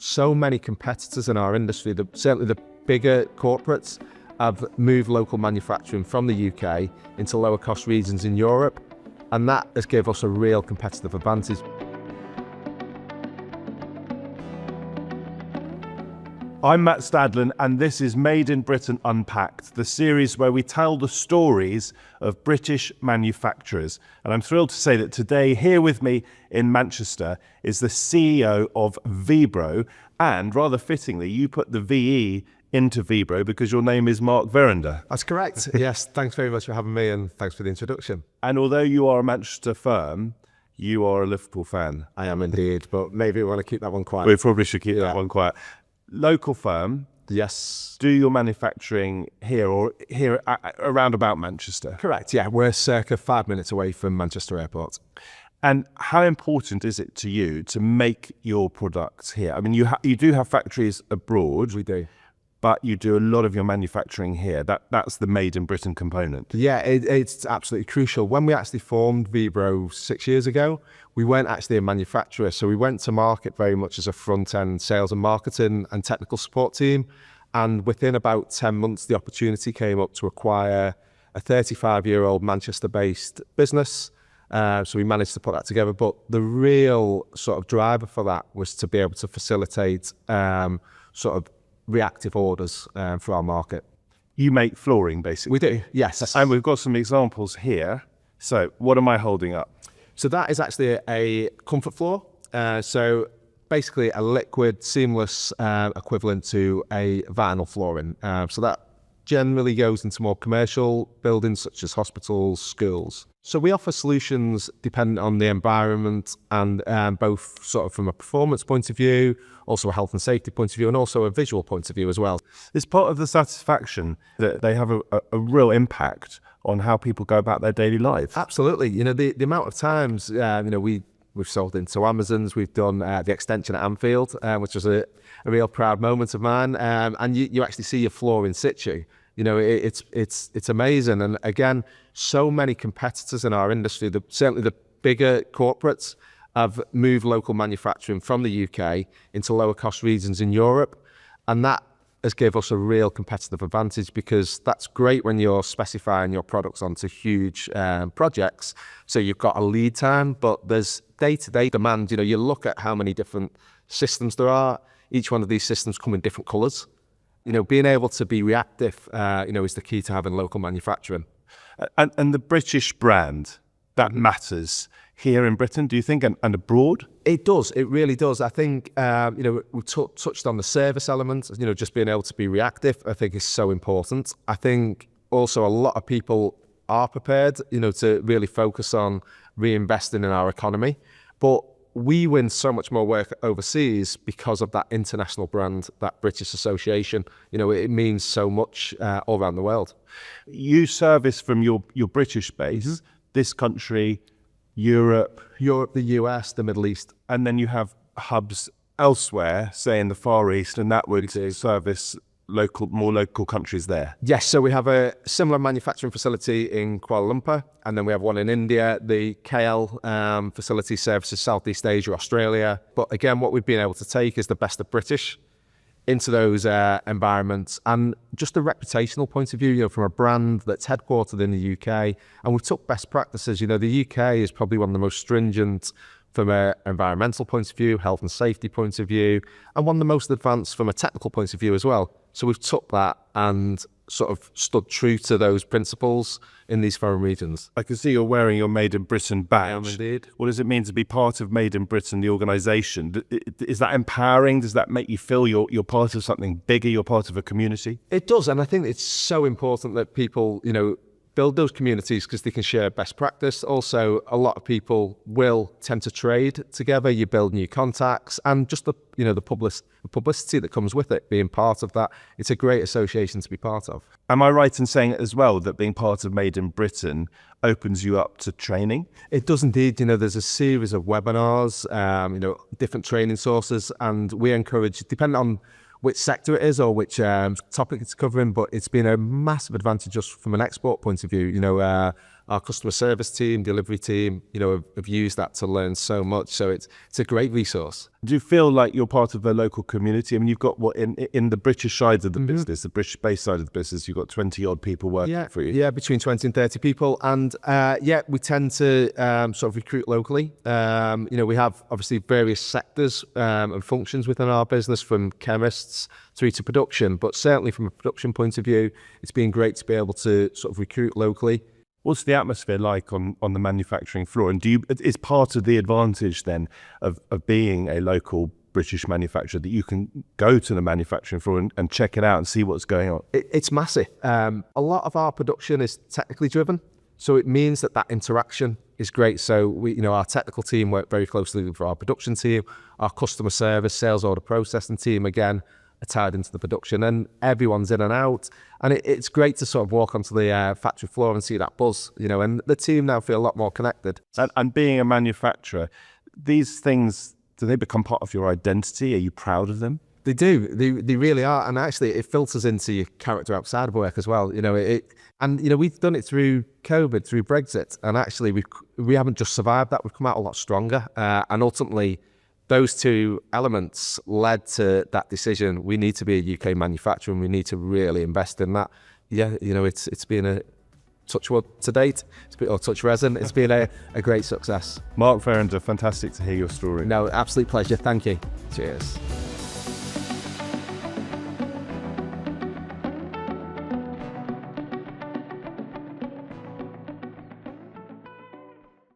so many competitors in our industry, certainly the bigger corporates, have moved local manufacturing from the UK into lower cost regions in Europe, and that has given us a real competitive advantage. I'm Matt Stadlen, and this is Made in Britain Unpacked, the series where we tell the stories of British manufacturers. And I'm thrilled to say that today, here with me in Manchester, is the CEO of Vebro, and rather fittingly, you put the VE into Vebro because your name is Mark Verinder. That's correct. Yes, thanks very much for having me, and thanks for the introduction. And although you are a Manchester firm, you are a Liverpool fan. I am indeed, but maybe we want to keep that one quiet. We probably should keep that one quiet. Local firm. Yes. Do your manufacturing here or here around about Manchester? Correct, yeah. We're circa 5 minutes away from Manchester Airport. And how important is it to you to make your products here? I mean, you do have factories abroad. We do. But you do a lot of your manufacturing here. That's the Made in Britain component. Yeah, it's absolutely crucial. When we actually formed Vebro 6 years ago, we weren't actually a manufacturer. So we went to market very much as a front-end sales and marketing and technical support team. And within about 10 months, the opportunity came up to acquire a 35-year-old Manchester-based business. So we managed to put that together. But the real sort of driver for that was to be able to facilitate sort of reactive orders for our market. You make flooring, basically. We do, yes. And we've got some examples here. So what am I holding up? So that is actually a comfort floor. So basically a liquid, seamless equivalent to a vinyl flooring. So that generally goes into more commercial buildings such as hospitals, schools. So we offer solutions dependent on the environment, and both sort of from a performance point of view, also a health and safety point of view, and also a visual point of view as well. It's part of the satisfaction that they have a real impact on how people go about their daily lives. Absolutely. You know, the amount of times, we've sold into Amazons, we've done the extension at Anfield, which was a real proud moment of mine, and you actually see your floor in situ. You know, it's amazing. And again, so many competitors in our industry, certainly the bigger corporates, have moved local manufacturing from the UK into lower cost regions in Europe. And that has given us a real competitive advantage, because that's great when you're specifying your products onto huge projects. So you've got a lead time, but there's day-to-day demand. You know, you look at how many different systems there are. Each one of these systems come in different colors. You know, being able to be reactive, is the key to having local manufacturing. And the British brand, that matters here in Britain, do you think, and abroad? It does. It really does. I think, we touched on the service element, just being able to be reactive, I think is so important. I think also a lot of people are prepared, to really focus on reinvesting in our economy. But we win so much more work overseas because of that international brand, that British association. It means so much all around the world. You service from your British base, this country, Europe, the US, the Middle East. And then you have hubs elsewhere, say in the Far East, and that would service more local countries there. Yes, so we have a similar manufacturing facility in Kuala Lumpur, and then we have one in India. The KL facility services Southeast Asia, Australia. But again, what we've been able to take is the best of British into those environments, and just a reputational point of view, from a brand that's headquartered in the UK, and we've took best practices. The UK is probably one of the most stringent from an environmental point of view, health and safety point of view, and one of the most advanced from a technical point of view as well. So we've took that and sort of stood true to those principles in these foreign regions. I can see you're wearing your Made in Britain badge. I am indeed. What does it mean to be part of Made in Britain, the organisation? Is that empowering? Does that make you feel you're part of something bigger, you're part of a community? It does, and I think it's so important that people, build those communities because they can share best practice. Also, a lot of people will tend to trade together. You build new contacts, and just the publicity that comes with it, being part of that. It's a great association to be part of. Am I right in saying as well that being part of Made in Britain opens you up to training? It does indeed. There's a series of webinars, different training sources, and we encourage, depending on which sector it is or which topic it's covering, but it's been a massive advantage just from an export point of view. our customer service team, delivery team, have used that to learn so much. So it's a great resource. Do you feel like you're part of the local community? I mean, you've got in the British side of the business, the British-based side of the business, you've got 20-odd people working for you. Yeah, between 20 and 30 people. And we tend to sort of recruit locally. We have obviously various sectors and functions within our business, from chemists through to production. But certainly from a production point of view, it's been great to be able to sort of recruit locally. What's the atmosphere like on the manufacturing floor? And is part of the advantage then of being a local British manufacturer that you can go to the manufacturing floor and check it out and see what's going on? It's massive. A lot of our production is technically driven, so it means that interaction is great. So our technical team work very closely with our production team, our customer service, sales order processing team, again, are tied into the production, and everyone's in and out. And it's great to sort of walk onto the factory floor and see that buzz, and the team now feel a lot more connected. And being a manufacturer, these things, do they become part of your identity? Are you proud of them? They do. They really are. And actually, it filters into your character outside of work as well. We've done it through COVID, through Brexit, and actually we haven't just survived that. We've come out a lot stronger. And ultimately, those two elements led to that decision. We need to be a UK manufacturer, and we need to really invest in that. Yeah, it's been a touch wood to date, or touch resin. It's been a great success. Mark Verinder, fantastic to hear your story. No, absolute pleasure. Thank you. Cheers.